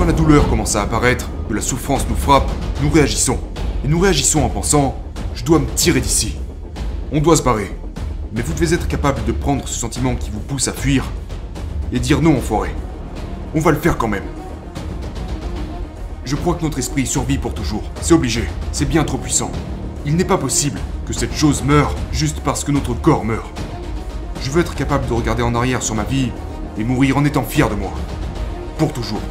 Quand la douleur commence à apparaître, que la souffrance nous frappe, nous réagissons. Et nous réagissons en pensant « je dois me tirer d'ici ». On doit se barrer. Mais vous devez être capable de prendre ce sentiment qui vous pousse à fuir et dire non, enfoiré. On va le faire quand même. Je crois que notre esprit survit pour toujours. C'est obligé. C'est bien trop puissant. Il n'est pas possible que cette chose meure juste parce que notre corps meurt. Je veux être capable de regarder en arrière sur ma vie et mourir en étant fier de moi. Pour toujours.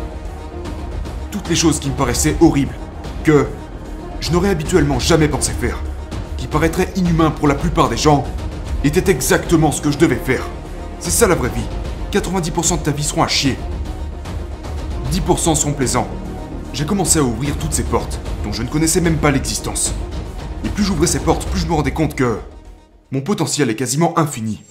Toutes les choses qui me paraissaient horribles, que je n'aurais habituellement jamais pensé faire, qui paraîtraient inhumains pour la plupart des gens, étaient exactement ce que je devais faire. C'est ça la vraie vie. 90% de ta vie seront à chier. 10% seront plaisants. J'ai commencé à ouvrir toutes ces portes, dont je ne connaissais même pas l'existence. Et plus j'ouvrais ces portes, plus je me rendais compte que mon potentiel est quasiment infini.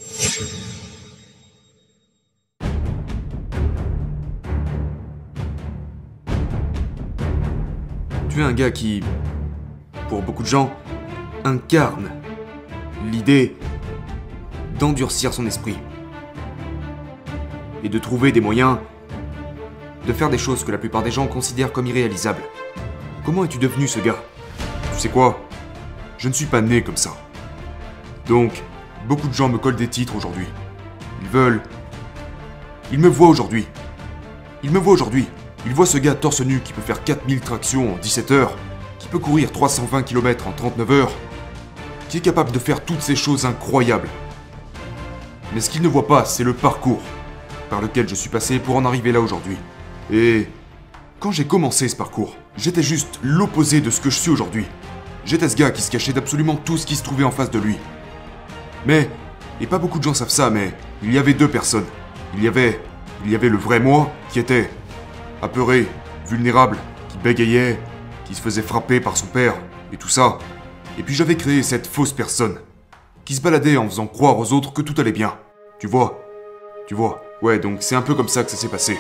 Tu es un gars qui, pour beaucoup de gens, incarne l'idée d'endurcir son esprit. Et de trouver des moyens de faire des choses que la plupart des gens considèrent comme irréalisables. Comment es-tu devenu ce gars? Tu sais quoi? Je ne suis pas né comme ça. Donc, beaucoup de gens me collent des titres aujourd'hui. Ils me voient aujourd'hui. Ils voient ce gars torse nu qui peut faire 4000 tractions en 17 heures, qui peut courir 320 km en 39 heures, qui est capable de faire toutes ces choses incroyables. Mais ce qu'ils ne voient pas, c'est le parcours par lequel je suis passé pour en arriver là aujourd'hui. Et quand j'ai commencé ce parcours, j'étais juste l'opposé de ce que je suis aujourd'hui. J'étais ce gars qui se cachait d'absolument tout ce qui se trouvait en face de lui. Mais, et pas beaucoup de gens savent ça, mais il y avait deux personnes. Il y avait le vrai moi, qui était apeuré, vulnérable, qui bégayait, qui se faisait frapper par son père, et tout ça. Et puis j'avais créé cette fausse personne, qui se baladait en faisant croire aux autres que tout allait bien. Tu vois. Ouais, donc c'est un peu comme ça que ça s'est passé.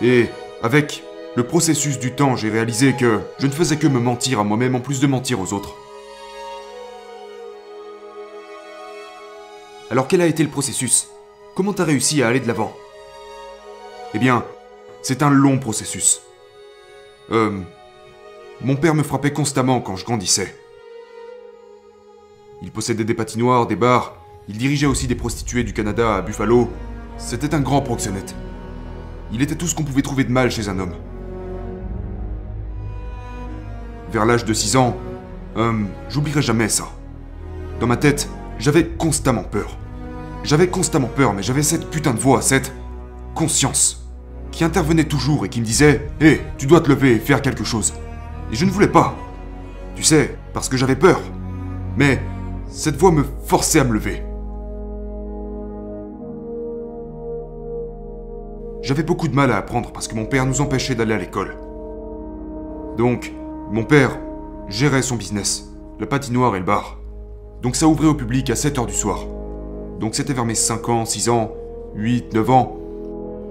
Et avec le processus du temps, j'ai réalisé que je ne faisais que me mentir à moi-même en plus de mentir aux autres. Alors quel a été le processus? Comment t'as réussi à aller de l'avant? Eh bien, c'est un long processus. Mon père me frappait constamment quand je grandissais. Il possédait des patinoires, des bars, il dirigeait aussi des prostituées du Canada à Buffalo. C'était un grand proxénète. Il était tout ce qu'on pouvait trouver de mal chez un homme. Vers l'âge de 6 ans, j'oublierai jamais ça. Dans ma tête, j'avais constamment peur. Mais j'avais cette putain de voix, cette conscience, qui intervenait toujours et qui me disait « Hé, tu dois te lever et faire quelque chose. » Et je ne voulais pas. Tu sais, parce que j'avais peur. Mais cette voix me forçait à me lever. J'avais beaucoup de mal à apprendre parce que mon père nous empêchait d'aller à l'école. Donc, mon père gérait son business, la patinoire et le bar. Donc ça ouvrait au public à 7h du soir. Donc c'était vers mes 5 ans, 6 ans, 8, 9 ans.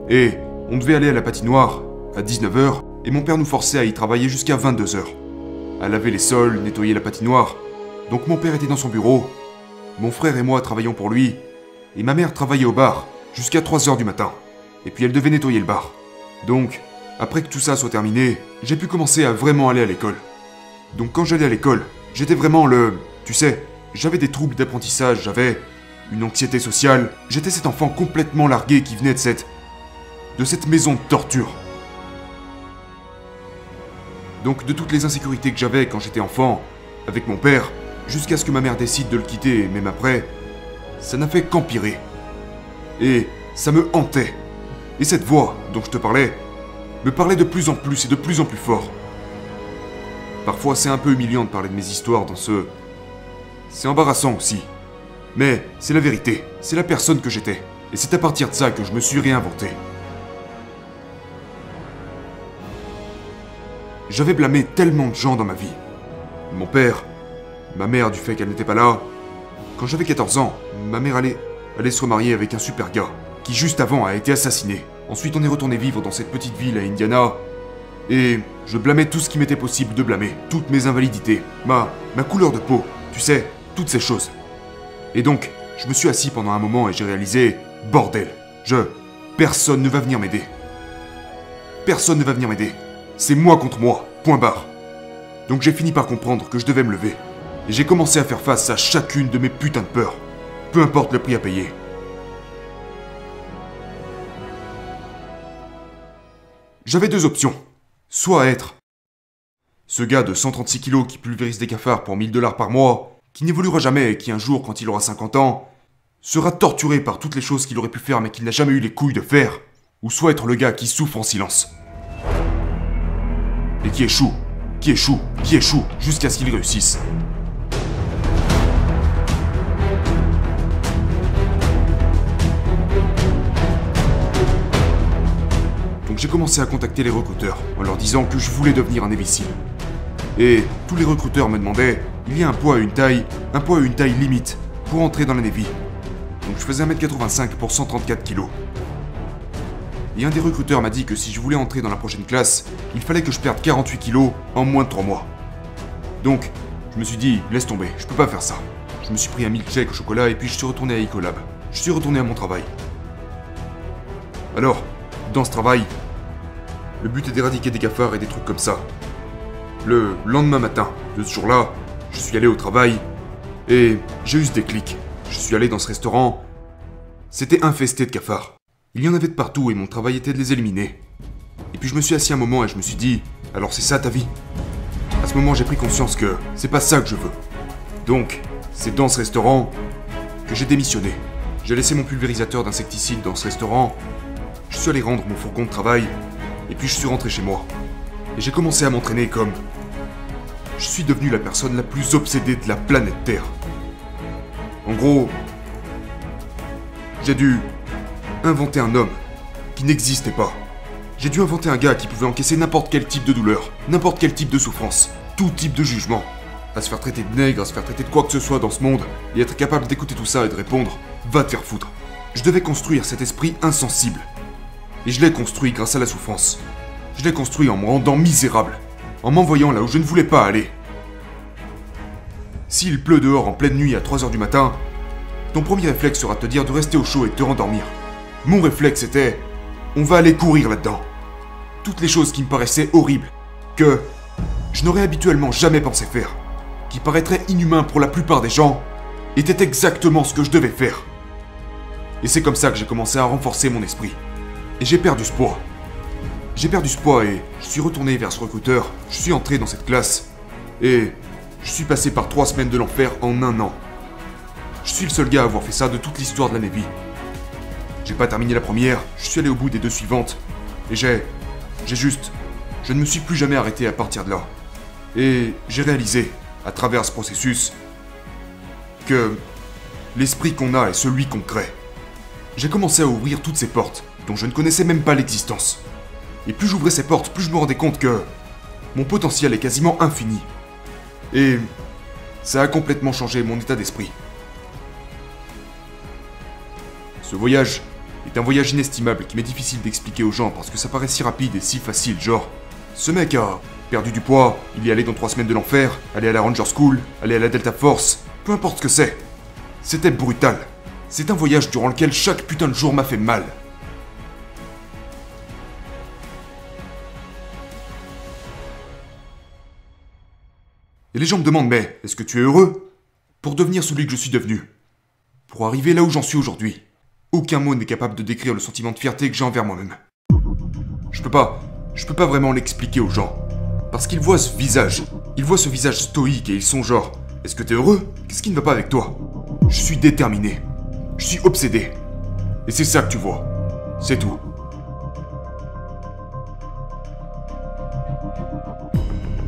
Et on devait aller à la patinoire à 19h et mon père nous forçait à y travailler jusqu'à 22h. À laver les sols, nettoyer la patinoire. Donc mon père était dans son bureau, mon frère et moi travaillions pour lui, et ma mère travaillait au bar jusqu'à 3h du matin. Et puis elle devait nettoyer le bar. Donc, après que tout ça soit terminé, j'ai pu commencer à vraiment aller à l'école. Donc quand j'allais à l'école, j'étais vraiment Tu sais, j'avais des troubles d'apprentissage, j'avais une anxiété sociale. J'étais cet enfant complètement largué qui venait de cette maison de torture. Donc de toutes les insécurités que j'avais quand j'étais enfant, avec mon père, jusqu'à ce que ma mère décide de le quitter, et même après, ça n'a fait qu'empirer. Et ça me hantait. Et cette voix dont je te parlais, me parlait de plus en plus et de plus en plus fort. Parfois c'est un peu humiliant de parler de mes histoires dans ce... C'est embarrassant aussi. Mais c'est la vérité, c'est la personne que j'étais. Et c'est à partir de ça que je me suis réinventé. J'avais blâmé tellement de gens dans ma vie. Mon père, ma mère du fait qu'elle n'était pas là. Quand j'avais 14 ans, ma mère allait se remarier avec un super gars, qui juste avant a été assassiné. Ensuite on est retourné vivre dans cette petite ville à Indiana, et je blâmais tout ce qui m'était possible de blâmer. Toutes mes invalidités, ma couleur de peau, tu sais, toutes ces choses. Et donc, je me suis assis pendant un moment et j'ai réalisé, bordel, personne ne va venir m'aider. personne ne va venir m'aider. C'est moi contre moi, point barre. Donc j'ai fini par comprendre que je devais me lever. Et j'ai commencé à faire face à chacune de mes putains de peurs. Peu importe le prix à payer. J'avais deux options. Soit être ce gars de 136 kilos qui pulvérise des cafards pour 1000 $ par mois, qui n'évoluera jamais et qui un jour, quand il aura 50 ans, sera torturé par toutes les choses qu'il aurait pu faire mais qu'il n'a jamais eu les couilles de faire. Ou soit être le gars qui souffre en silence. Et qui échoue, jusqu'à ce qu'il réussisse. Donc j'ai commencé à contacter les recruteurs, en leur disant que je voulais devenir un imbécile. Et tous les recruteurs me demandaient, il y a un poids et une taille limite, pour entrer dans la Navy. Donc je faisais 1m85 pour 134 kg. Et un des recruteurs m'a dit que si je voulais entrer dans la prochaine classe, il fallait que je perde 48 kg en moins de 3 mois. Donc, je me suis dit, laisse tomber, je peux pas faire ça. Je me suis pris un milkshake au chocolat et puis je suis retourné à Ecolab. Je suis retourné à mon travail. Alors, dans ce travail, le but est d'éradiquer des cafards et des trucs comme ça. Le lendemain matin de ce jour-là, je suis allé au travail et j'ai eu ce déclic. Je suis allé dans ce restaurant. C'était infesté de cafards. Il y en avait de partout et mon travail était de les éliminer. Et puis je me suis assis un moment et je me suis dit, alors c'est ça ta vie? À ce moment j'ai pris conscience que c'est pas ça que je veux. Donc, c'est dans ce restaurant que j'ai démissionné. J'ai laissé mon pulvérisateur d'insecticides dans ce restaurant. Je suis allé rendre mon fourgon de travail et puis je suis rentré chez moi. Et j'ai commencé à m'entraîner comme... Je suis devenu la personne la plus obsédée de la planète Terre. En gros, j'ai dû inventer un homme qui n'existait pas. J'ai dû inventer un gars qui pouvait encaisser n'importe quel type de douleur, n'importe quel type de souffrance, tout type de jugement. À se faire traiter de nègre, à se faire traiter de quoi que ce soit dans ce monde, et être capable d'écouter tout ça et de répondre « Va te faire foutre ». Je devais construire cet esprit insensible. Et je l'ai construit grâce à la souffrance. Je l'ai construit en me rendant misérable, en m'envoyant là où je ne voulais pas aller. S'il pleut dehors en pleine nuit à 3h du matin, ton premier réflexe sera de te dire de rester au chaud et de te rendormir. Mon réflexe était, on va aller courir là-dedans. Toutes les choses qui me paraissaient horribles, que je n'aurais habituellement jamais pensé faire, qui paraîtraient inhumains pour la plupart des gens, étaient exactement ce que je devais faire. Et c'est comme ça que j'ai commencé à renforcer mon esprit. Et j'ai perdu ce poids. J'ai perdu ce poids et je suis retourné vers ce recruteur, je suis entré dans cette classe, et je suis passé par 3 semaines de l'enfer en 1 an. Je suis le seul gars à avoir fait ça de toute l'histoire de la Navy. J'ai pas terminé la première, je suis allé au bout des 2 suivantes, et je ne me suis plus jamais arrêté à partir de là. Et j'ai réalisé, à travers ce processus, que l'esprit qu'on a est celui qu'on crée. J'ai commencé à ouvrir toutes ces portes, dont je ne connaissais même pas l'existence. Et plus j'ouvrais ces portes, plus je me rendais compte que mon potentiel est quasiment infini. Et ça a complètement changé mon état d'esprit. Ce voyage est un voyage inestimable qui m'est difficile d'expliquer aux gens parce que ça paraît si rapide et si facile, genre... Ce mec a perdu du poids, il est allé dans 3 semaines de l'enfer, allé à la Ranger School, allé à la Delta Force, peu importe ce que c'est. C'était brutal. C'est un voyage durant lequel chaque putain de jour m'a fait mal. Et les gens me demandent, mais est-ce que tu es heureux? Pour devenir celui que je suis devenu. Pour arriver là où j'en suis aujourd'hui. Aucun mot n'est capable de décrire le sentiment de fierté que j'ai envers moi-même. Je peux pas vraiment l'expliquer aux gens. Parce qu'ils voient ce visage. Ils voient ce visage stoïque et ils sont genre, est-ce que t'es heureux? Qu'est-ce qui ne va pas avec toi? Je suis déterminé. Je suis obsédé. Et c'est ça que tu vois. C'est tout.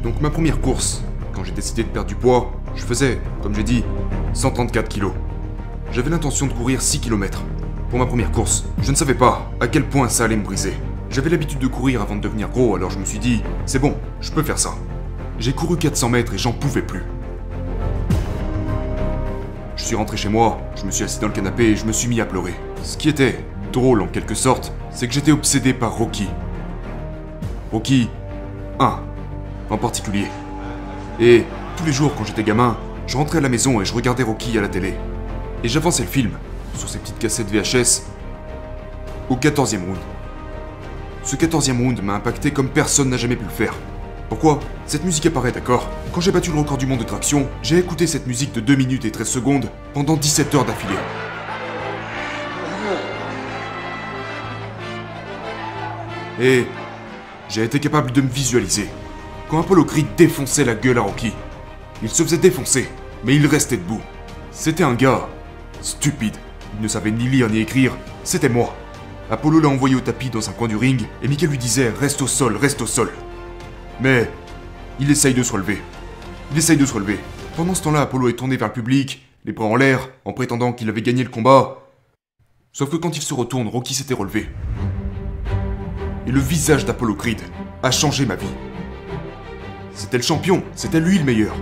Donc ma première course, quand j'ai décidé de perdre du poids, je faisais, comme j'ai dit, 134 kilos. J'avais l'intention de courir 6 km. Pour ma première course, je ne savais pas à quel point ça allait me briser. J'avais l'habitude de courir avant de devenir gros, alors je me suis dit, c'est bon, je peux faire ça. J'ai couru 400 mètres et j'en pouvais plus. Je suis rentré chez moi, je me suis assis dans le canapé et je me suis mis à pleurer. Ce qui était drôle en quelque sorte, c'est que j'étais obsédé par Rocky. Rocky 1, en particulier. Et tous les jours quand j'étais gamin, je rentrais à la maison et je regardais Rocky à la télé. Et j'avançais le film, sur ces petites cassettes VHS, au 14e round. Ce 14e round m'a impacté comme personne n'a jamais pu le faire. Pourquoi? Cette musique apparaît, d'accord? Quand j'ai battu le record du monde de traction, j'ai écouté cette musique de 2 minutes et 13 secondes pendant 17 heures d'affilée. Et j'ai été capable de me visualiser. Quand Apollo Creed défonçait la gueule à Rocky, il se faisait défoncer, mais il restait debout. C'était un gars stupide. Il ne savait ni lire ni écrire, c'était moi. Apollo l'a envoyé au tapis dans un coin du ring, et Mickey lui disait « Reste au sol, reste au sol ». Mais il essaye de se relever. Il essaye de se relever. Pendant ce temps-là, Apollo est tourné vers le public, les bras en l'air, en prétendant qu'il avait gagné le combat. Sauf que quand il se retourne, Rocky s'était relevé. Et le visage d'Apollo Creed a changé ma vie. C'était le champion, c'était lui le meilleur.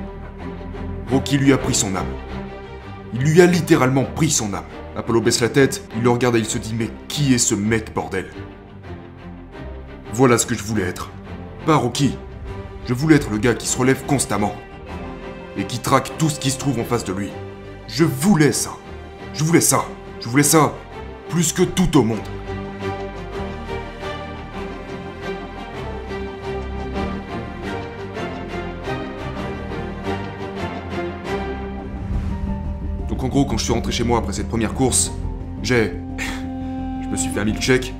Rocky lui a pris son âme. Il lui a littéralement pris son âme. Apollo baisse la tête, il le regarde et il se dit « Mais qui est ce mec, bordel ?» Voilà ce que je voulais être. Pas Rocky. Je voulais être le gars qui se relève constamment. Et qui traque tout ce qui se trouve en face de lui. Je voulais ça. Je voulais ça. Je voulais ça plus que tout au monde. Donc en gros, quand je suis rentré chez moi après cette première course, je me suis fait un milkshake.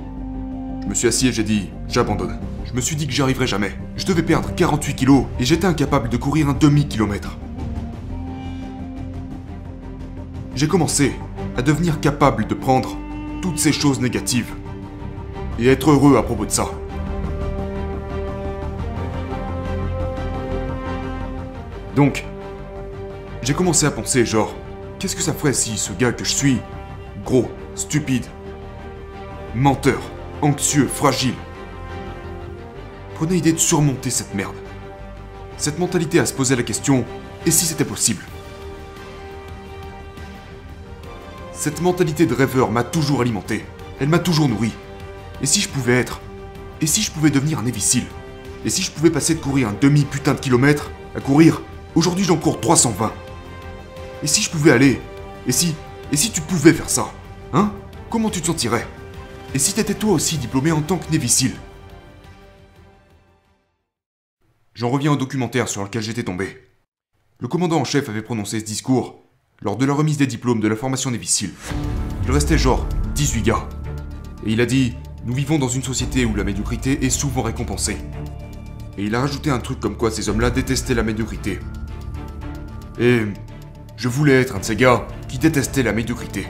Je me suis assis et j'ai dit « J'abandonne ». Je me suis dit que j'y arriverais jamais. Je devais perdre 48 kilos et j'étais incapable de courir un demi-kilomètre. J'ai commencé à devenir capable de prendre toutes ces choses négatives et être heureux à propos de ça. Donc, j'ai commencé à penser genre, qu'est-ce que ça ferait si ce gars que je suis, gros, stupide, menteur, anxieux, fragile, prenait l'idée de surmonter cette merde. Cette mentalité à se poser la question, et si c'était possible? Cette mentalité de rêveur m'a toujours alimenté, elle m'a toujours nourri. Et si je pouvais être? Et si je pouvais devenir un Navy-SEAL? Et si je pouvais passer de courir un demi-putain de kilomètre à courir, aujourd'hui j'en cours 320. Et si je pouvais aller? Et si tu pouvais faire ça? Hein? Comment tu te sentirais? Et si t'étais toi aussi diplômé en tant que Navy-SEAL? J'en reviens au documentaire sur lequel j'étais tombé. Le commandant en chef avait prononcé ce discours lors de la remise des diplômes de la formation Navy SEAL. Il restait genre 18 gars. Et il a dit « Nous vivons dans une société où la médiocrité est souvent récompensée. » Et il a rajouté un truc comme quoi ces hommes-là détestaient la médiocrité. Et je voulais être un de ces gars qui détestaient la médiocrité.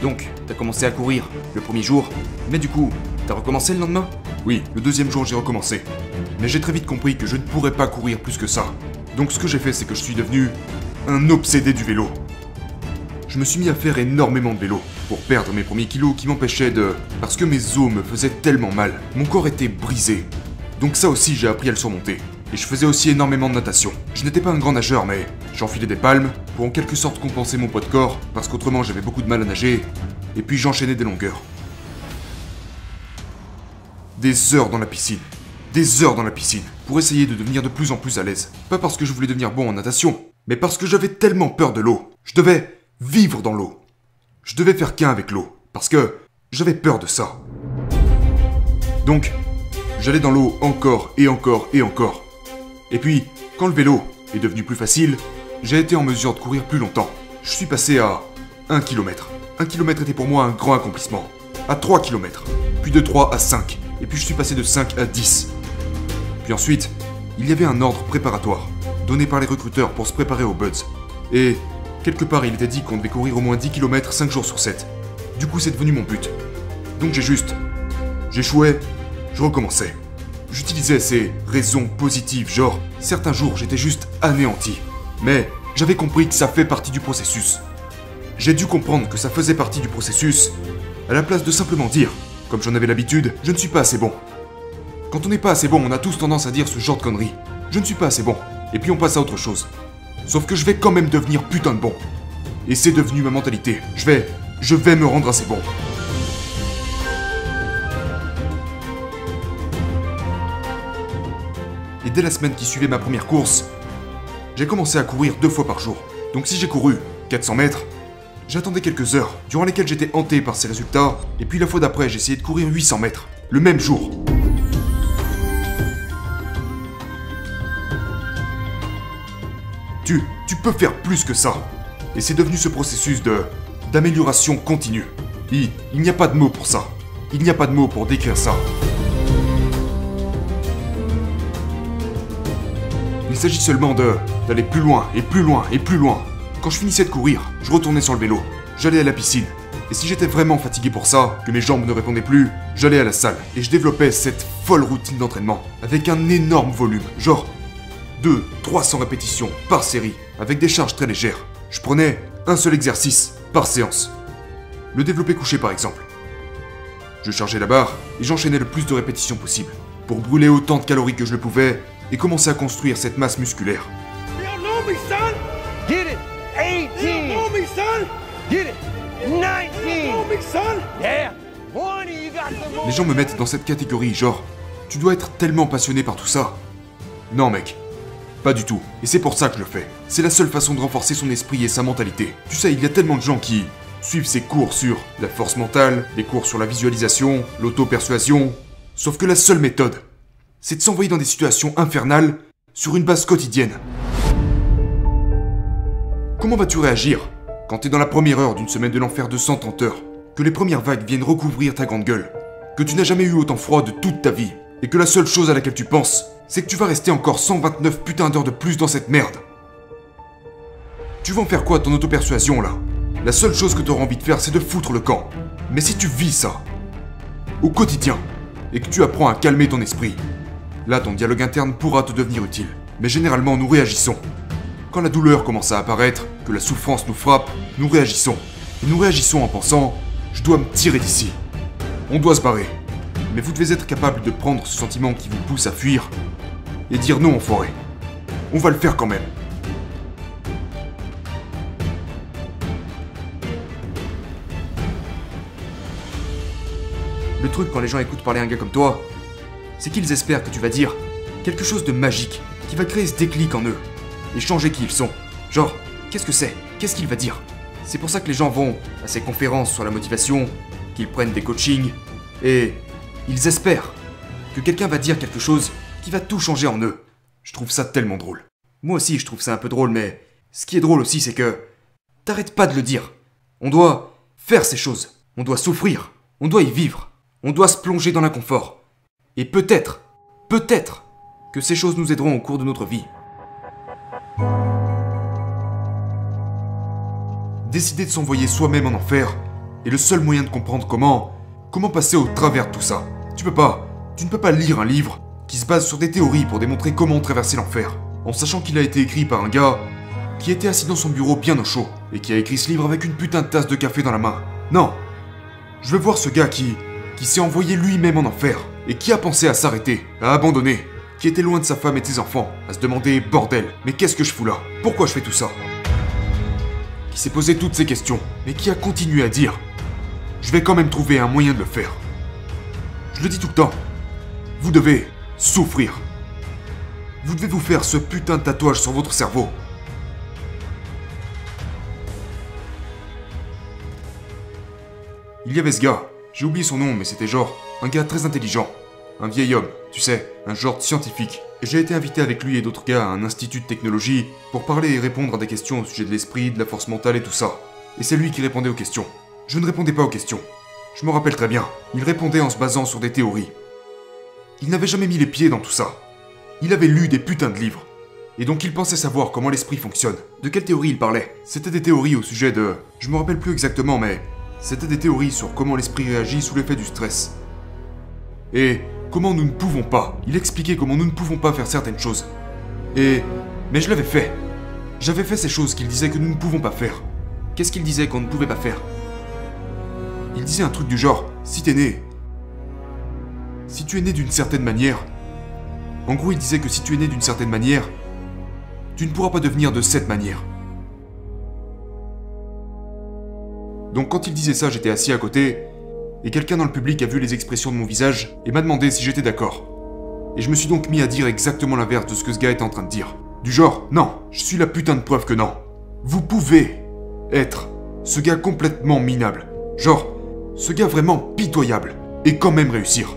Donc, t'as commencé à courir le premier jour, mais du coup, t'as recommencé le lendemain? Oui, le deuxième jour j'ai recommencé. Mais j'ai très vite compris que je ne pourrais pas courir plus que ça. Donc ce que j'ai fait, c'est que je suis devenu un obsédé du vélo. Je me suis mis à faire énormément de vélo pour perdre mes premiers kilos qui m'empêchaient de... Parce que mes os me faisaient tellement mal, mon corps était brisé. Donc ça aussi j'ai appris à le surmonter. Et je faisais aussi énormément de natation. Je n'étais pas un grand nageur, mais j'enfilais des palmes pour en quelque sorte compenser mon poids de corps, parce qu'autrement j'avais beaucoup de mal à nager, et puis j'enchaînais des longueurs. Des heures dans la piscine. Des heures dans la piscine, pour essayer de devenir de plus en plus à l'aise. Pas parce que je voulais devenir bon en natation, mais parce que j'avais tellement peur de l'eau. Je devais vivre dans l'eau. Je devais faire qu'un avec l'eau, parce que j'avais peur de ça. Donc, j'allais dans l'eau encore et encore et encore. Et puis, quand le vélo est devenu plus facile, j'ai été en mesure de courir plus longtemps. Je suis passé à 1 km. 1 km était pour moi un grand accomplissement. À 3 km, puis de 3 à 5, et puis je suis passé de 5 à 10. Puis ensuite, il y avait un ordre préparatoire, donné par les recruteurs pour se préparer aux Buds. Et, quelque part, il était dit qu'on devait courir au moins 10 km 5 jours sur 7. Du coup, c'est devenu mon but. Donc j'échouais, je recommençais. J'utilisais ces raisons positives, genre, certains jours j'étais juste anéanti. Mais j'avais compris que ça fait partie du processus. J'ai dû comprendre que ça faisait partie du processus, à la place de simplement dire, comme j'en avais l'habitude, je ne suis pas assez bon. Quand on n'est pas assez bon, on a tous tendance à dire ce genre de conneries. Je ne suis pas assez bon. Et puis on passe à autre chose. Sauf que je vais quand même devenir putain de bon. Et c'est devenu ma mentalité. Je vais me rendre assez bon. Et dès la semaine qui suivait ma première course, j'ai commencé à courir 2 fois par jour. Donc si j'ai couru 400 mètres, J'attendais quelques heures, durant lesquelles j'étais hanté par ces résultats, et puis la fois d'après, j'ai essayé de courir 800 mètres, le même jour. Tu peux faire plus que ça. Et c'est devenu ce processus d'amélioration continue. Il n'y a pas de mots pour ça. Il n'y a pas de mots pour décrire ça. Il s'agit seulement d'aller plus loin et plus loin et plus loin. Quand je finissais de courir, je retournais sur le vélo. J'allais à la piscine. Et si j'étais vraiment fatigué pour ça, que mes jambes ne répondaient plus, j'allais à la salle. Et je développais cette folle routine d'entraînement. Avec un énorme volume. Genre 200-300 répétitions par série. Avec des charges très légères. Je prenais un seul exercice par séance. Le développé couché par exemple. Je chargeais la barre et j'enchaînais le plus de répétitions possible. Pour brûler autant de calories que je le pouvais et commencer à construire cette masse musculaire. Get it! 18! Get it! 19! Yeah! 20, you got the more! Les gens me mettent dans cette catégorie, genre, tu dois être tellement passionné par tout ça. Non mec, pas du tout. Et c'est pour ça que je le fais. C'est la seule façon de renforcer son esprit et sa mentalité. Tu sais, il y a tellement de gens qui suivent ces cours sur la force mentale, les cours sur la visualisation, l'auto-persuasion. Sauf que la seule méthode, c'est de s'envoyer dans des situations infernales sur une base quotidienne. Comment vas-tu réagir quand t'es dans la première heure d'une semaine de l'enfer de 130 heures, que les premières vagues viennent recouvrir ta grande gueule, que tu n'as jamais eu autant froid de toute ta vie, et que la seule chose à laquelle tu penses, c'est que tu vas rester encore 129 putains d'heures de plus dans cette merde. Tu vas en faire quoi ton auto-persuasion là? La seule chose que t'auras envie de faire, c'est de foutre le camp. Mais si tu vis ça, au quotidien, et que tu apprends à calmer ton esprit, là ton dialogue interne pourra te devenir utile. Mais généralement nous réagissons. Quand la douleur commence à apparaître, que la souffrance nous frappe, nous réagissons. Et nous réagissons en pensant « je dois me tirer d'ici ». On doit se barrer. Mais vous devez être capable de prendre ce sentiment qui vous pousse à fuir et dire non enfoiré. On va le faire quand même. Le truc quand les gens écoutent parler un gars comme toi, c'est qu'ils espèrent que tu vas dire quelque chose de magique qui va créer ce déclic en eux et changer qui ils sont. Genre, qu'est-ce que c'est? Qu'est-ce qu'il va dire? C'est pour ça que les gens vont à ces conférences sur la motivation, qu'ils prennent des coachings, et ils espèrent que quelqu'un va dire quelque chose qui va tout changer en eux. Je trouve ça tellement drôle. Moi aussi, je trouve ça un peu drôle, mais ce qui est drôle aussi, c'est que t'arrêtes pas de le dire. On doit faire ces choses. On doit souffrir. On doit y vivre. On doit se plonger dans l'inconfort. Et peut-être que ces choses nous aideront au cours de notre vie. Décider de s'envoyer soi-même en enfer est le seul moyen de comprendre comment passer au travers de tout ça. Tu ne peux pas lire un livre qui se base sur des théories pour démontrer comment traverser l'enfer, en sachant qu'il a été écrit par un gars qui était assis dans son bureau bien au chaud, et qui a écrit ce livre avec une putain de tasse de café dans la main. Non. Je veux voir ce gars qui s'est envoyé lui-même en enfer, et qui a pensé à s'arrêter, à abandonner, qui était loin de sa femme et de ses enfants, à se demander « Bordel, mais qu'est-ce que je fous là? Pourquoi je fais tout ça ?» Qui s'est posé toutes ces questions, mais qui a continué à dire « Je vais quand même trouver un moyen de le faire. » Je le dis tout le temps, vous devez souffrir. Vous devez vous faire ce putain de tatouage sur votre cerveau. Il y avait ce gars, j'ai oublié son nom, mais c'était genre un gars très intelligent. Un vieil homme, tu sais, un genre de scientifique. Et j'ai été invité avec lui et d'autres gars à un institut de technologie pour parler et répondre à des questions au sujet de l'esprit, de la force mentale et tout ça. Et c'est lui qui répondait aux questions. Je ne répondais pas aux questions. Je me rappelle très bien, il répondait en se basant sur des théories. Il n'avait jamais mis les pieds dans tout ça. Il avait lu des putains de livres. Et donc il pensait savoir comment l'esprit fonctionne. De quelle théorie il parlait? C'était des théories au sujet de... Je me rappelle plus exactement, mais... C'était des théories sur comment l'esprit réagit sous l'effet du stress. Et comment nous ne pouvons pas. Il expliquait comment nous ne pouvons pas faire certaines choses. Mais je l'avais fait. J'avais fait ces choses qu'il disait que nous ne pouvons pas faire. Qu'est-ce qu'il disait qu'on ne pouvait pas faire? Il disait un truc du genre, si tu es né d'une certaine manière... En gros, il disait que si tu es né d'une certaine manière, tu ne pourras pas devenir de cette manière. Donc quand il disait ça, j'étais assis à côté, et quelqu'un dans le public a vu les expressions de mon visage et m'a demandé si j'étais d'accord. Et je me suis donc mis à dire exactement l'inverse de ce que ce gars était en train de dire. Du genre, non, je suis la putain de preuve que non. Vous pouvez être Ce gars complètement minable. Genre, ce gars vraiment pitoyable. Et quand même réussir.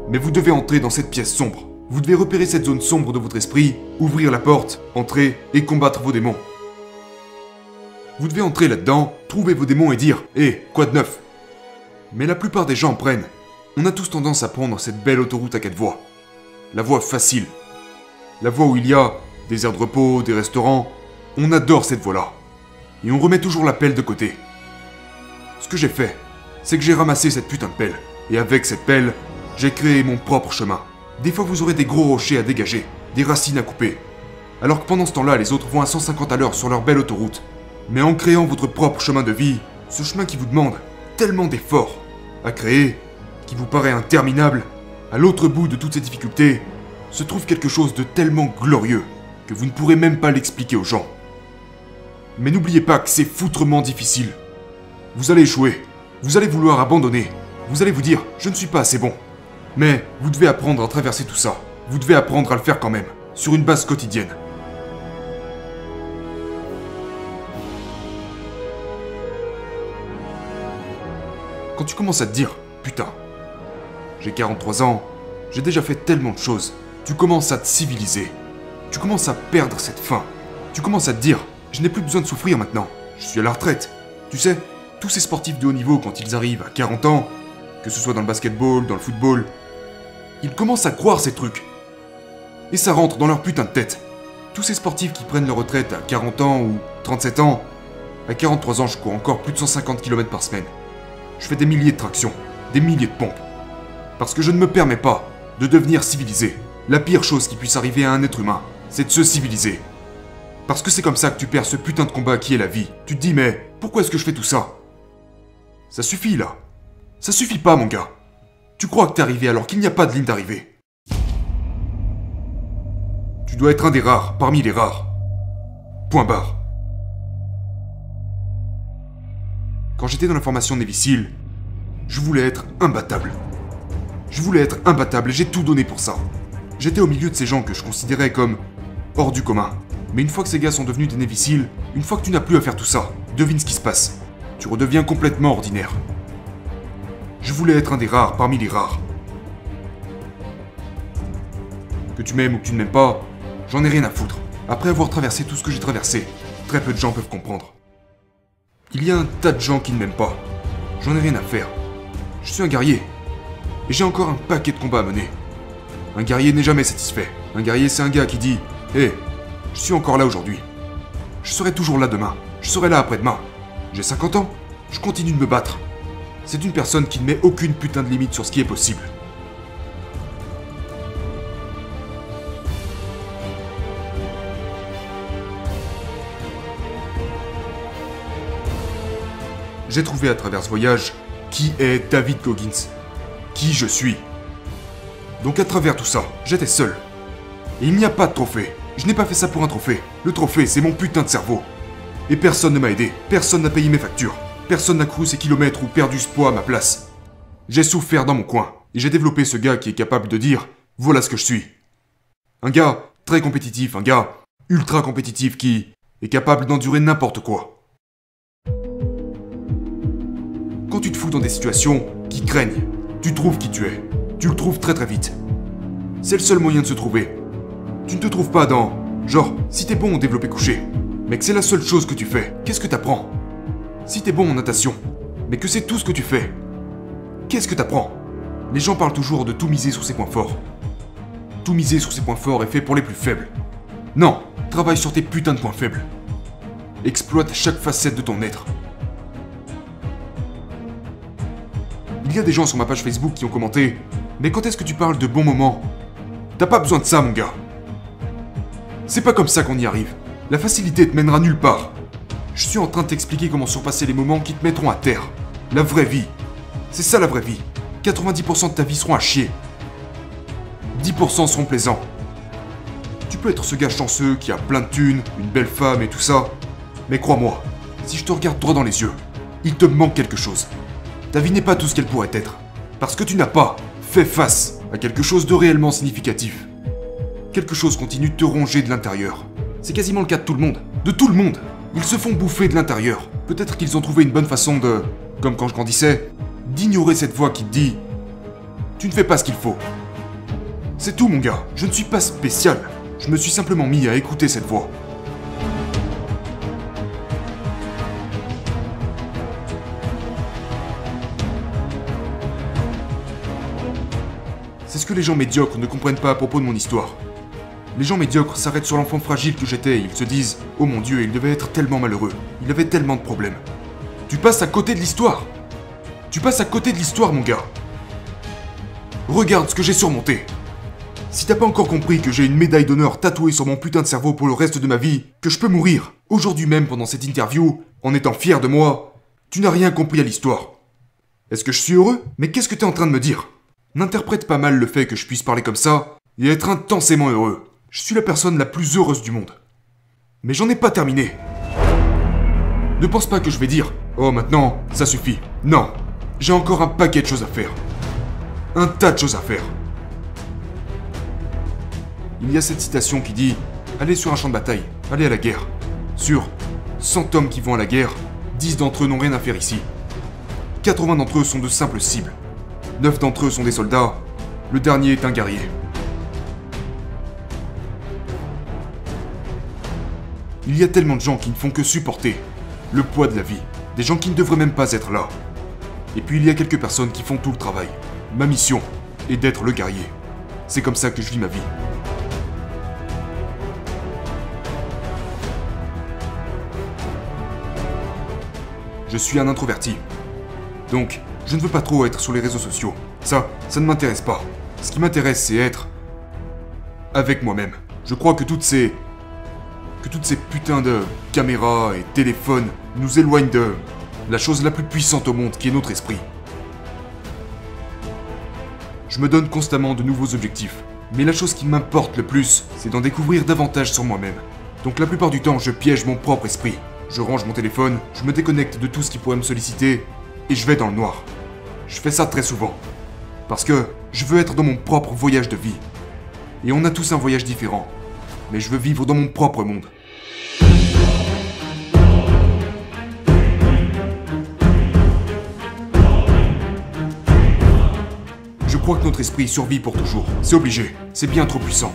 Mais vous devez entrer dans cette pièce sombre. Vous devez repérer cette zone sombre de votre esprit, ouvrir la porte, entrer et combattre vos démons. Vous devez entrer là-dedans, trouver vos démons et dire « Hé, quoi de neuf ?» Mais la plupart des gens prennent. On a tous tendance à prendre cette belle autoroute à 4 voies. La voie facile. La voie où il y a des aires de repos, des restaurants. On adore cette voie-là. Et on remet toujours la pelle de côté. Ce que j'ai fait, c'est que j'ai ramassé cette putain de pelle. Et avec cette pelle, j'ai créé mon propre chemin. Des fois vous aurez des gros rochers à dégager, des racines à couper. Alors que pendant ce temps-là, les autres vont à 150 à l'heure sur leur belle autoroute. Mais en créant votre propre chemin de vie, ce chemin qui vous demande tellement d'efforts à créer, qui vous paraît interminable, à l'autre bout de toutes ces difficultés, se trouve quelque chose de tellement glorieux que vous ne pourrez même pas l'expliquer aux gens. Mais n'oubliez pas que c'est foutrement difficile. Vous allez échouer, vous allez vouloir abandonner, vous allez vous dire « je ne suis pas assez bon ». Mais vous devez apprendre à traverser tout ça, vous devez apprendre à le faire quand même, sur une base quotidienne. Quand tu commences à te dire « putain, j'ai 43 ans, j'ai déjà fait tellement de choses », tu commences à te civiliser. Tu commences à perdre cette faim. Tu commences à te dire « je n'ai plus besoin de souffrir maintenant, je suis à la retraite ». Tu sais, tous ces sportifs de haut niveau, quand ils arrivent à 40 ans, que ce soit dans le basketball, dans le football, ils commencent à croire ces trucs. Et ça rentre dans leur putain de tête. Tous ces sportifs qui prennent leur retraite à 40 ans ou 37 ans, à 43 ans, je cours encore plus de 150 km par semaine. Je fais des milliers de tractions, des milliers de pompes. Parce que je ne me permets pas de devenir civilisé. La pire chose qui puisse arriver à un être humain, c'est de se civiliser. Parce que c'est comme ça que tu perds ce putain de combat qui est la vie. Tu te dis, mais pourquoi est-ce que je fais tout ça? Ça suffit là. Ça suffit pas, mon gars. Tu crois que t'es arrivé alors qu'il n'y a pas de ligne d'arrivée. Tu dois être un des rares, parmi les rares. Point barre. Quand j'étais dans la formation Navy Seal, je voulais être imbattable. Je voulais être imbattable et j'ai tout donné pour ça. J'étais au milieu de ces gens que je considérais comme hors du commun. Mais une fois que ces gars sont devenus des Navy Seal, une fois que tu n'as plus à faire tout ça, devine ce qui se passe. Tu redeviens complètement ordinaire. Je voulais être un des rares parmi les rares. Que tu m'aimes ou que tu ne m'aimes pas, j'en ai rien à foutre. Après avoir traversé tout ce que j'ai traversé, très peu de gens peuvent comprendre. Il y a un tas de gens qui ne m'aiment pas. J'en ai rien à faire. Je suis un guerrier. Et j'ai encore un paquet de combats à mener. Un guerrier n'est jamais satisfait. Un guerrier, c'est un gars qui dit « Hé, je suis encore là aujourd'hui. Je serai toujours là demain. Je serai là après-demain. J'ai 50 ans. Je continue de me battre. » C'est une personne qui ne met aucune putain de limite sur ce qui est possible. J'ai trouvé à travers ce voyage qui est David Goggins. Qui je suis. Donc à travers tout ça, j'étais seul. Et il n'y a pas de trophée. Je n'ai pas fait ça pour un trophée. Le trophée, c'est mon putain de cerveau. Et personne ne m'a aidé. Personne n'a payé mes factures. Personne n'a couru ces kilomètres ou perdu ce poids à ma place. J'ai souffert dans mon coin. Et j'ai développé ce gars qui est capable de dire « Voilà ce que je suis ». Un gars très compétitif, un gars ultra compétitif qui est capable d'endurer n'importe quoi. Quand tu te fous dans des situations qui craignent, tu trouves qui tu es. Tu le trouves très très vite. C'est le seul moyen de se trouver. Tu ne te trouves pas dans genre, si t'es bon en développé couché, mais que c'est la seule chose que tu fais, qu'est-ce que t'apprends? Si t'es bon en natation, mais que c'est tout ce que tu fais, qu'est-ce que t'apprends? Les gens parlent toujours de tout miser sur ses points forts. Tout miser sur ses points forts est fait pour les plus faibles. Non, travaille sur tes putains de points faibles. Exploite chaque facette de ton être. Il y a des gens sur ma page Facebook qui ont commenté « Mais quand est-ce que tu parles de bons moments ?» T'as pas besoin de ça, mon gars. C'est pas comme ça qu'on y arrive. La facilité te mènera nulle part. Je suis en train de t'expliquer comment surpasser les moments qui te mettront à terre. La vraie vie. C'est ça la vraie vie. 90% de ta vie seront à chier. 10% seront plaisants. Tu peux être ce gars chanceux qui a plein de thunes, une belle femme et tout ça. Mais crois-moi, si je te regarde droit dans les yeux, il te manque quelque chose. Ta vie n'est pas tout ce qu'elle pourrait être. Parce que tu n'as pas fait face à quelque chose de réellement significatif. Quelque chose continue de te ronger de l'intérieur. C'est quasiment le cas de tout le monde. De tout le monde. Ils se font bouffer de l'intérieur. Peut-être qu'ils ont trouvé une bonne façon de, comme quand je grandissais, d'ignorer cette voix qui te dit « Tu ne fais pas ce qu'il faut ». C'est tout mon gars, je ne suis pas spécial. Je me suis simplement mis à écouter cette voix. C'est ce que les gens médiocres ne comprennent pas à propos de mon histoire. Les gens médiocres s'arrêtent sur l'enfant fragile que j'étais et ils se disent « Oh mon Dieu, il devait être tellement malheureux. Il avait tellement de problèmes. » Tu passes à côté de l'histoire. Tu passes à côté de l'histoire, mon gars. Regarde ce que j'ai surmonté. Si t'as pas encore compris que j'ai une médaille d'honneur tatouée sur mon putain de cerveau pour le reste de ma vie, que je peux mourir, aujourd'hui même pendant cette interview, en étant fier de moi, tu n'as rien compris à l'histoire. Est-ce que je suis heureux? Mais qu'est-ce que t'es en train de me dire? N'interprète pas mal le fait que je puisse parler comme ça et être intensément heureux. Je suis la personne la plus heureuse du monde. Mais j'en ai pas terminé. Ne pense pas que je vais dire « Oh maintenant, ça suffit ». Non, j'ai encore un paquet de choses à faire. Un tas de choses à faire. Il y a cette citation qui dit « Allez sur un champ de bataille, allez à la guerre. Sur 100 hommes qui vont à la guerre, 10 d'entre eux n'ont rien à faire ici. 80 d'entre eux sont de simples cibles. 9 d'entre eux sont des soldats, le dernier est un guerrier. » Il y a tellement de gens qui ne font que supporter le poids de la vie, des gens qui ne devraient même pas être là. Et puis il y a quelques personnes qui font tout le travail. Ma mission est d'être le guerrier. C'est comme ça que je vis ma vie. Je suis un introverti. Donc, je ne veux pas trop être sur les réseaux sociaux. Ça ne m'intéresse pas. Ce qui m'intéresse, c'est être avec moi-même. Je crois que toutes ces putains de caméras et téléphones nous éloignent de la chose la plus puissante au monde qui est notre esprit. Je me donne constamment de nouveaux objectifs. Mais la chose qui m'importe le plus, c'est d'en découvrir davantage sur moi-même. Donc la plupart du temps, je piège mon propre esprit. Je range mon téléphone, je me déconnecte de tout ce qui pourrait me solliciter, et je vais dans le noir. Je fais ça très souvent. Parce que je veux être dans mon propre voyage de vie. Et on a tous un voyage différent. Mais je veux vivre dans mon propre monde. Je crois que notre esprit survit pour toujours. C'est obligé. C'est bien trop puissant.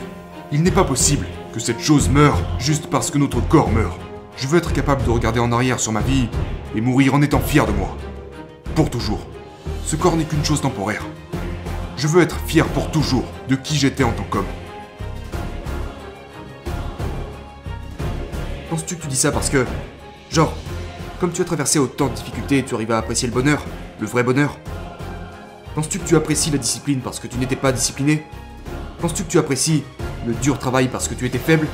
Il n'est pas possible que cette chose meure juste parce que notre corps meurt. Je veux être capable de regarder en arrière sur ma vie et mourir en étant fier de moi. Pour toujours. Ce corps n'est qu'une chose temporaire. Je veux être fier pour toujours de qui j'étais en tant qu'homme. Penses-tu que tu dis ça parce que, genre, comme tu as traversé autant de difficultés, tu arrives à apprécier le bonheur, le vrai bonheur? Penses-tu que tu apprécies la discipline parce que tu n'étais pas discipliné? Penses-tu que tu apprécies le dur travail parce que tu étais faible?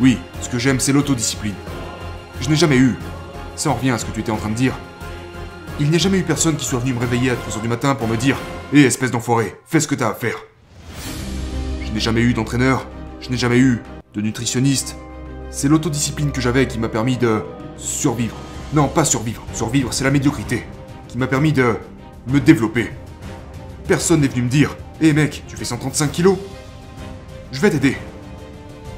Oui, ce que j'aime c'est l'autodiscipline. Je n'ai jamais eu, ça en revient à ce que tu étais en train de dire, il n'y a jamais eu personne qui soit venu me réveiller à 3h du matin pour me dire « Hé, espèce d'enfoiré, fais ce que t'as à faire ». Je n'ai jamais eu d'entraîneur, je n'ai jamais eu de nutritionniste. C'est l'autodiscipline que j'avais qui m'a permis de survivre. Non, pas survivre. Survivre, c'est la médiocrité. Qui m'a permis de me développer. Personne n'est venu me dire « Hé mec, tu fais 135 kilos ? Je vais t'aider.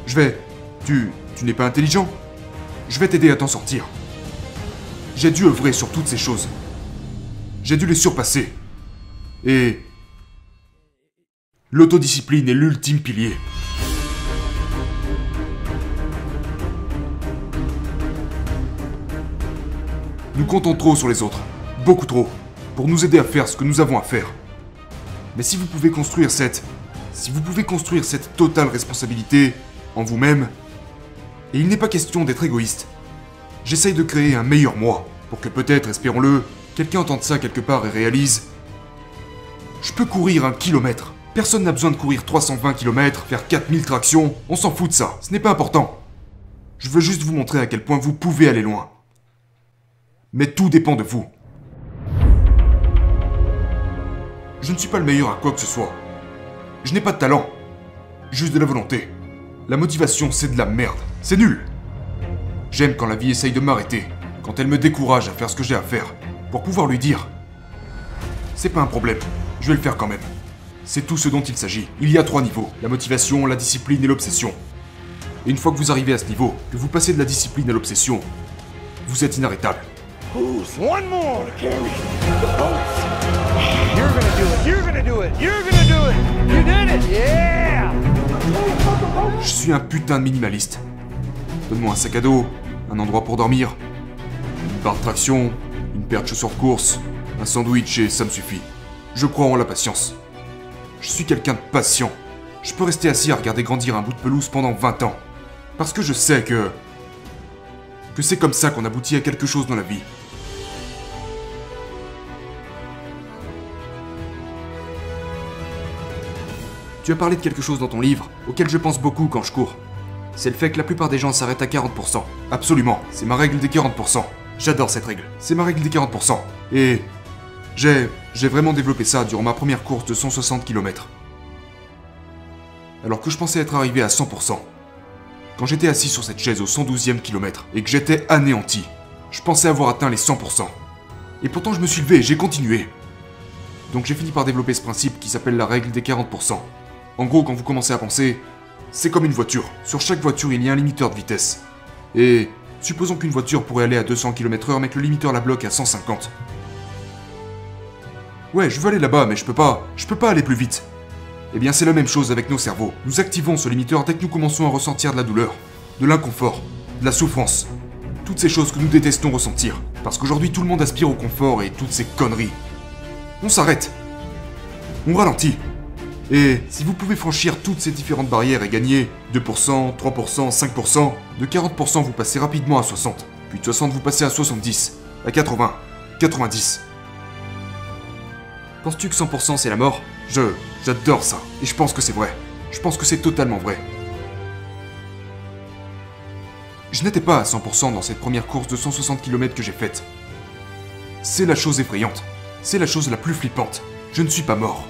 Tu n'es pas intelligent ? Je vais t'aider à t'en sortir. » J'ai dû œuvrer sur toutes ces choses. J'ai dû les surpasser. Et l'autodiscipline est l'ultime pilier. Nous comptons trop sur les autres, beaucoup trop, pour nous aider à faire ce que nous avons à faire. Mais si vous pouvez construire cette totale responsabilité en vous-même, et il n'est pas question d'être égoïste, j'essaye de créer un meilleur moi, pour que peut-être, espérons-le, quelqu'un entende ça quelque part et réalise « Je peux courir 1 kilomètre. Personne n'a besoin de courir 320 km, faire 4000 tractions, on s'en fout de ça, ce n'est pas important. Je veux juste vous montrer à quel point vous pouvez aller loin. Mais tout dépend de vous. Je ne suis pas le meilleur à quoi que ce soit. Je n'ai pas de talent, juste de la volonté. La motivation, c'est de la merde, c'est nul. J'aime quand la vie essaye de m'arrêter, quand elle me décourage à faire ce que j'ai à faire, pour pouvoir lui dire « C'est pas un problème, je vais le faire quand même ». C'est tout ce dont il s'agit. Il y a 3 niveaux, la motivation, la discipline et l'obsession. Et une fois que vous arrivez à ce niveau, que vous passez de la discipline à l'obsession, Vous êtes inarrêtable. Who's one more? Carry the boats. You're gonna do it. You're gonna do it. You're gonna do it. You did it. Yeah. Je suis un putain de minimaliste. Donne-moi un sac à dos, un endroit pour dormir, une barre de traction, une paire de chaussures de course, un sandwich et ça me suffit. Je crois en la patience. Je suis quelqu'un de patient. Je peux rester assis à regarder grandir un bout de pelouse pendant 20 ans. Parce que je sais que c'est comme ça qu'on aboutit à quelque chose dans la vie. Tu as parlé de quelque chose dans ton livre, auquel je pense beaucoup quand je cours. C'est le fait que la plupart des gens s'arrêtent à 40%. Absolument, c'est ma règle des 40%. J'adore cette règle, c'est ma règle des 40%. Et j'ai vraiment développé ça durant ma première course de 160 km. Alors que je pensais être arrivé à 100%. Quand j'étais assis sur cette chaise au 112e kilomètre et que j'étais anéanti, je pensais avoir atteint les 100%. Et pourtant je me suis levé et j'ai continué. Donc j'ai fini par développer ce principe qui s'appelle la règle des 40%. En gros, quand vous commencez à penser, c'est comme une voiture. Sur chaque voiture, il y a un limiteur de vitesse. Et supposons qu'une voiture pourrait aller à 200 km/h mais que le limiteur la bloque à 150. Ouais, je veux aller là-bas, mais je peux pas aller plus vite. Eh bien, c'est la même chose avec nos cerveaux. Nous activons ce limiteur dès que nous commençons à ressentir de la douleur, de l'inconfort, de la souffrance. Toutes ces choses que nous détestons ressentir. Parce qu'aujourd'hui, tout le monde aspire au confort et toutes ces conneries. On s'arrête. On ralentit. Et si vous pouvez franchir toutes ces différentes barrières et gagner 2%, 3%, 5%, de 40% vous passez rapidement à 60, puis de 60 vous passez à 70, à 80, 90. Penses-tu que 100% c'est la mort? J'adore ça, et je pense que c'est vrai. Je pense que c'est totalement vrai. Je n'étais pas à 100% dans cette première course de 160 km que j'ai faite. C'est la chose effrayante. C'est la chose la plus flippante. Je ne suis pas mort.